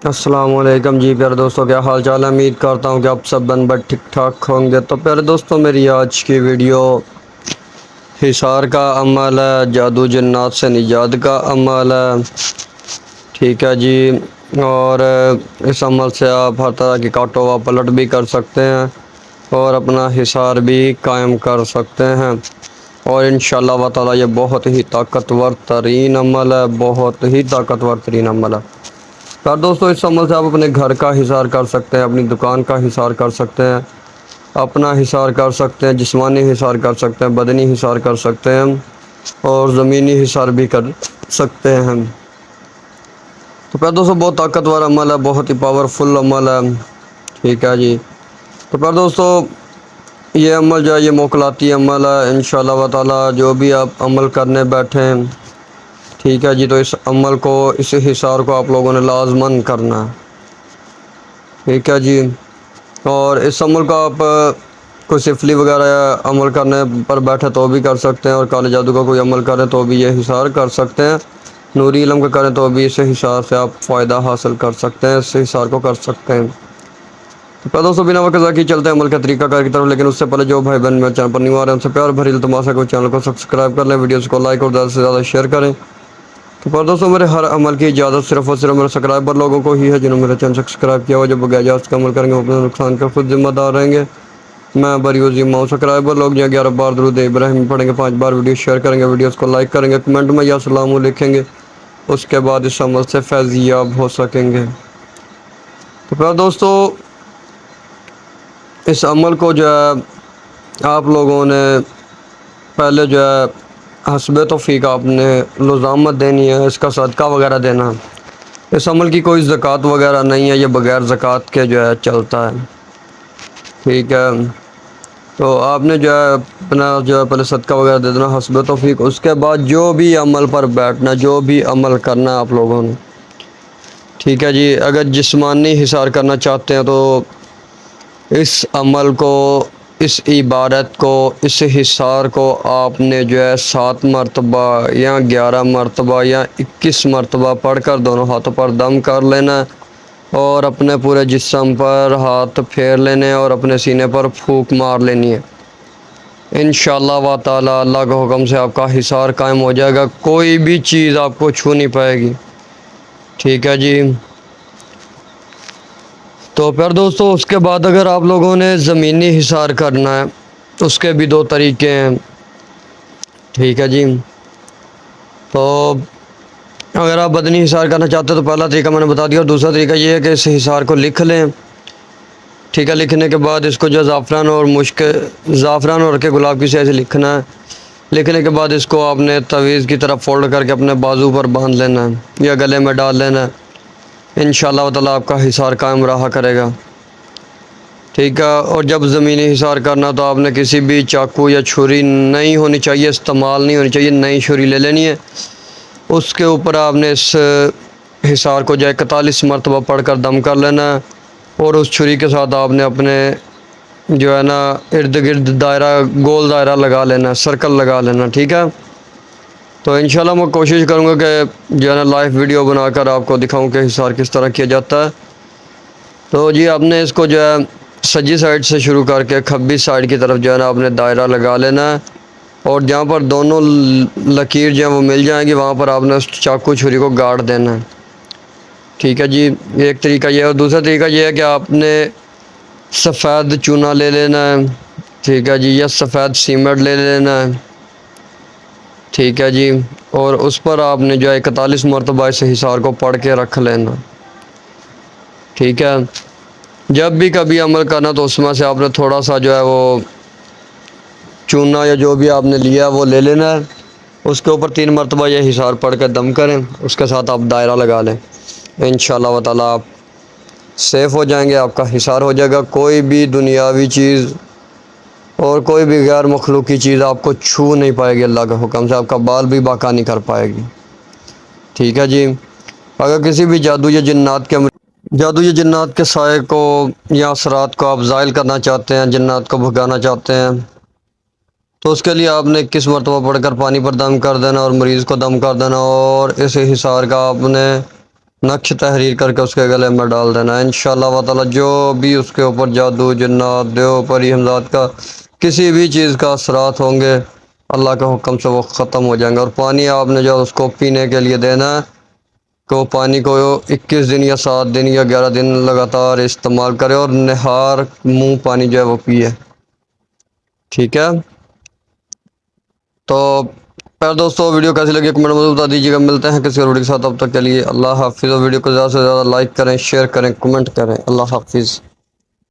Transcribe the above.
السلام علیکم جی پیارے دوستوں، کیا حال چال ہے؟ امید کرتا ہوں کہ آپ سب بڑے ٹھیک ٹھاک ہوں گے۔ تو پیارے دوستوں، میری آج کی ویڈیو حصار کا عمل ہے، جادو جنات سے نجات کا عمل ہے، ٹھیک ہے جی۔ اور اس عمل سے آپ ہر طرح کی کاٹو و پلٹ بھی کر سکتے ہیں اور اپنا حصار بھی قائم کر سکتے ہیں، اور انشاءاللہ تعالی یہ بہت ہی طاقتور ترین عمل ہے، بہت ہی طاقتور ترین عمل ہے۔ تو دوستو، اس عمل سے آپ اپنے گھر کا حصار کر سکتے ہیں، اپنی دکان کا حصار کر سکتے ہیں، اپنا حصار کر سکتے ہیں، جسمانی حصار کر سکتے ہیں، بدنی حصار کر سکتے ہیں، اور زمینی حصار بھی کر سکتے ہیں۔ تو پھر دوستو، بہت طاقتور عمل ہے، بہت ہی پاورفل عمل ہے، ٹھیک ہے جی۔ تو پھر دوستو، یہ عمل جو ہے یہ موکلاتی عمل ہے، انشاءاللہ تعالی جو بھی آپ عمل کرنے بیٹھیں، ٹھیک ہے جی، تو اس عمل کو، اس حصار کو آپ لوگوں نے لازماً کرنا ہے، ٹھیک ہے جی۔ اور اس عمل کو آپ کوئی سفلی وغیرہ عمل کرنے پر بیٹھے تو بھی کر سکتے ہیں، اور کالے جادو کا کوئی عمل کرے تو بھی یہ حصار کر سکتے ہیں، نوری علم کا کریں تو بھی اس حصار سے آپ فائدہ حاصل کر سکتے ہیں، اس حصار کو کر سکتے ہیں۔ تو پہلے سو بنا وقت ذاکی چلتے ہیں عمل کا طریقہ کار کی طرف، لیکن اس سے پہلے جو بھائی بہن میرے چینل پر نیو آ رہے ہیں ان سے پیار بھری التماس ہے کہ چینل کو سبسکرائب کر لیں، ویڈیوز کو لائک اور زیادہ سے زیادہ شیئر کریں۔ تو پر دوستوں، میرے ہر عمل کی اجازت صرف اور صرف میرے سبسکرائبر لوگوں کو ہی ہے، جنہوں نے میرے چینل سبسکرائب کیا ہوا، جو بغیر اجازت کا عمل کریں گے وہ اپنے نقصان کا خود ذمہ دار رہیں گے۔ میں بریو ذمہ ہوں۔ سبسکرائبر لوگ جو 11 بار درود ابراہیم پڑھیں گے، 5 بار ویڈیو شیئر کریں گے، ویڈیوز کو لائک کریں گے، کمنٹ میں یا سلام لکھیں گے، اس کے بعد اس عمل سے فیض یاب ہو سکیں گے۔ تو پھر دوستو، اس عمل کو جو ہے آپ لوگوں نے پہلے جو ہے حسب توفیق آپ نے لزامت دینی ہے، اس کا صدقہ وغیرہ دینا۔ اس عمل کی کوئی زکوٰۃ وغیرہ نہیں ہے، یہ بغیر زکوٰۃ کے جو ہے چلتا ہے، ٹھیک ہے۔ تو آپ نے جو ہے اپنا جو ہے پہلے صدقہ وغیرہ دے دینا حسب توفیق، اس کے بعد جو بھی عمل پر بیٹھنا، جو بھی عمل کرنا آپ لوگوں نے، ٹھیک ہے جی۔ اگر جسمانی حصار کرنا چاہتے ہیں تو اس عمل کو، اس عبادت کو، اس حصار کو آپ نے جو ہے 7 مرتبہ یا 11 مرتبہ یا 21 مرتبہ پڑھ کر دونوں ہاتھوں پر دم کر لینا ہے، اور اپنے پورے جسم پر ہاتھ پھیر لینے اور اپنے سینے پر پھونک مار لینی ہے۔ انشاءاللہ تعالی اللہ کے حکم سے آپ کا حصار قائم ہو جائے گا، کوئی بھی چیز آپ کو چھو نہیں پائے گی، ٹھیک ہے جی۔ تو پھر دوستو، اس کے بعد اگر آپ لوگوں نے زمینی حصار کرنا ہے، اس کے بھی 2 طریقے ہیں، ٹھیک ہے جی۔ تو اگر آپ بدنی حصار کرنا چاہتے ہیں تو پہلا طریقہ میں نے بتا دیا، اور دوسرا طریقہ یہ ہے کہ اس حصار کو لکھ لیں، ٹھیک ہے۔ لکھنے کے بعد اس کو جو زعفران اور زعفران اور کے گلاب کی سیاہی سے لکھنا ہے۔ لکھنے کے بعد اس کو آپ نے تعویذ کی طرف فولڈ کر کے اپنے بازو پر باندھ لینا ہے یا گلے میں ڈال لینا ہے، انشاءاللہ تعالی آپ کا حصار قائم رہا کرے گا، ٹھیک ہے۔ اور جب زمینی حصار کرنا تو آپ نے کسی بھی چاقو یا چھری نہیں ہونی چاہیے، استعمال نہیں ہونی چاہیے، نئی چھری لے لینی ہے، اس کے اوپر آپ نے اس حصار کو جو 41 مرتبہ پڑھ کر دم کر لینا ہے، اور اس چھری کے ساتھ آپ نے اپنے جو ہے نا ارد گرد دائرہ، گول دائرہ لگا لینا، سرکل لگا لینا، ٹھیک ہے۔ تو انشاءاللہ میں کوشش کروں گا کہ جو ہے نا لائیو ویڈیو بنا کر آپ کو دکھاؤں کہ حصار کس طرح کیا جاتا ہے۔ تو جی، آپ نے اس کو جو ہے سجی سائڈ سے شروع کر کے کھبی سائڈ کی طرف جو ہے نا آپ نے دائرہ لگا لینا ہے، اور جہاں پر دونوں لکیر جو ہیں وہ مل جائیں گی وہاں پر آپ نے اس چاقو چھری کو گاڑ دینا ہے، ٹھیک ہے جی۔ ایک طریقہ یہ ہے، اور دوسرا طریقہ یہ ہے کہ آپ نے سفید چونا لے لینا ہے، ٹھیک ہے جی، یا سفید سیمنٹ لے لینا ہے، ٹھیک ہے جی، اور اس پر آپ نے جو ہے 41 مرتبہ اس حصار کو پڑھ کے رکھ لینا، ٹھیک ہے۔ جب بھی کبھی عمل کرنا تو اس میں سے آپ نے تھوڑا سا جو ہے وہ چونا یا جو بھی آپ نے لیا وہ لے لینا ہے، اس کے اوپر 3 مرتبہ یہ حصار پڑھ کے دم کریں، اس کے ساتھ آپ دائرہ لگا لیں، انشاءاللہ تعالی آپ سیف ہو جائیں گے، آپ کا حصار ہو جائے گا، کوئی بھی دنیاوی چیز اور کوئی بھی غیر مخلوقی چیز آپ کو چھو نہیں پائے گی، اللہ کے حکم سے آپ کا بال بھی باقا نہیں کر پائے گی، ٹھیک ہے جی۔ اگر کسی بھی جادو یا جنات کے سائے کو یا اثرات کو آپ زائل کرنا چاہتے ہیں، جنات کو بھگانا چاہتے ہیں، تو اس کے لیے آپ نے 21 مرتبہ پڑھ کر پانی پر دم کر دینا اور مریض کو دم کر دینا، اور اس حصار کا آپ نے نقش تحریر کر کے اس کے گلے میں ڈال دینا ہے انشاءاللہ و تعالی۔ جو بھی اس کے اوپر جادو، جنات، دیو، پری، ہمزاد کا کسی بھی چیز کا اثرات ہوں گے، اللہ کے حکم سے وہ ختم ہو جائیں گے۔ اور پانی آپ نے جو اس کو پینے کے لیے دینا ہے کہ وہ پانی کو 21 دن یا 7 دن یا 11 دن لگاتار استعمال کرے، اور نہار منہ پانی جو ہے وہ پیے، ٹھیک ہے؟ تو پہلے دوستو ویڈیو کیسی لگی کمنٹ میں بتا دیجیے گا۔ ملتے ہیں کسی اور ویڈیو کے ساتھ، تب تک کے لیے اللہ حافظ۔ اور ویڈیو کو زیادہ سے زیادہ لائک کریں، شیئر کریں، کمنٹ کریں۔ اللہ حافظ۔